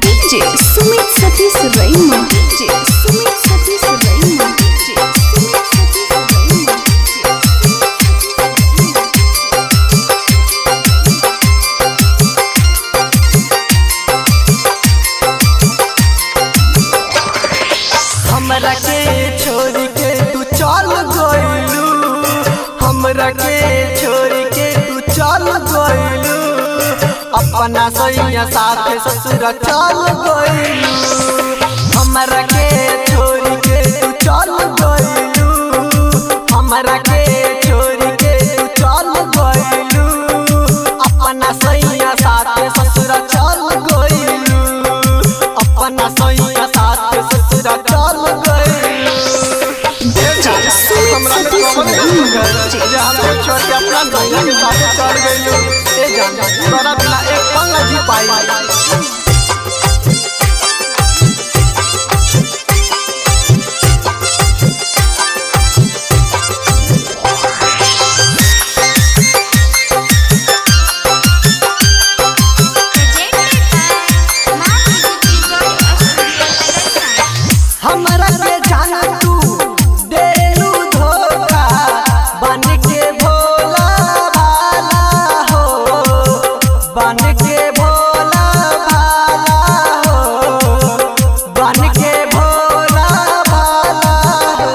DJ Sumit Satish Raima. DJ Sumit Satish Raima. DJ Sumit Satish Raima. हमरा के छोड़ के तू चल गइलू, हमरा के छोड़ के तू चल गइलू, अपना सैया साथ ससुर चल गइलू। हमरा के छोड़ के तू चल गइलू, हमरा के छोड़ के तू चल गइलू, अपना सैया साथ ससुर चल गइलू, अपना सैया साथ ससुर चल गइलू। हमरा के छोड़ के अपना भैया के साथ चल गइलू। ए जान तोरा बिना एक पल न जी पाई। हमरा के जान तू देलू धोखा, बन के भोला भाला हो, बन के भोला भाला हो, बन के भोला भाला हो।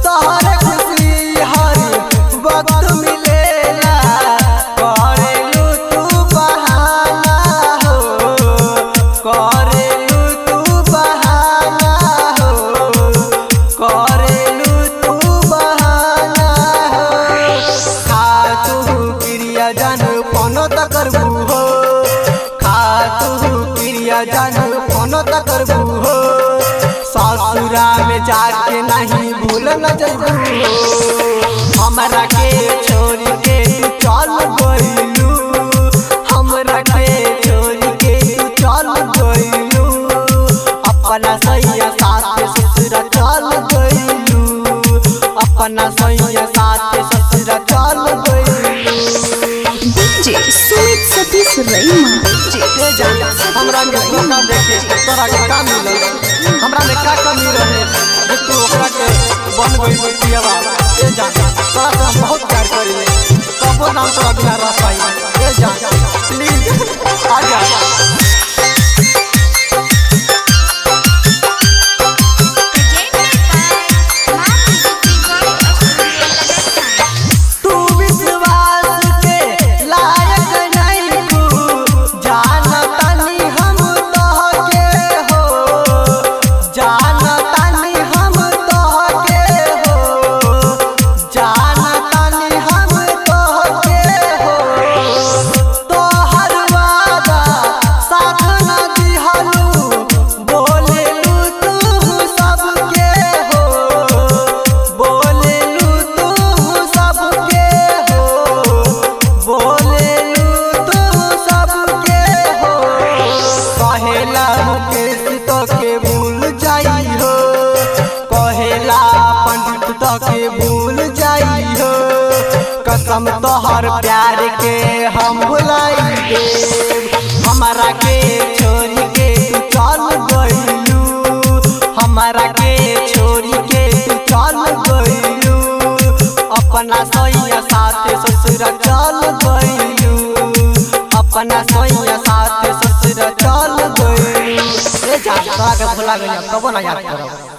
तोहर खुशी हर वक्त मिलेला, करेलू तू बहाना हो, करेलू तू बहाना हो, करेलू तू बहाना हो। खा तू क्रिया जान फोन त करबू हो, खा तू क्रिया जान फोन त करबू हो, ससुरा में जाके नहीं भूल न जइबू हो। हमरा के छोड़ के तू चल गइलू, हमरा के छोड़ के तू चल गइलू, अपना सैया साथ ससुर चल गइलू, अपना सैया साथ ससुर चल गइलू। DJ Sumit Satish Raima. DJ जान हमरा के धोखा देके तोरा के का मिलल, हमरा में का कमी रहे जे तू ओकरा के बन गइल पियावा। ए जान तोरा से हम बहुत प्यार करिले, कबो ना तोरा बिना रह पाई। ए जान प्लीज आ जा। तू विश्वास के लायक नहीं तू, जानतानी हम तोहके हो, जानतानी हम तोहके हो, जानतानी हम तोहके हो। तोहर वादा साथ न दिहलू, बोलेलू तू सबके हो, बोलेलू तू सबके हो, बोलेलू तू सबके हो। कहेला मुकेश तो के भूल जाई हो, कहेला पंडित तो के भूल जाई हो, कसम तोहर प्यार के हम भुलाई देब। हमरा के छोड़ के तू चल गइलू, हमरा के छोड़ के तू चल गइलू, अपना सैया साथ ससुर चल गइलू, अपना सैया साथ ससुर चल गइलू। ए जान तोरा के भुला गइल, कबो ना याद करब।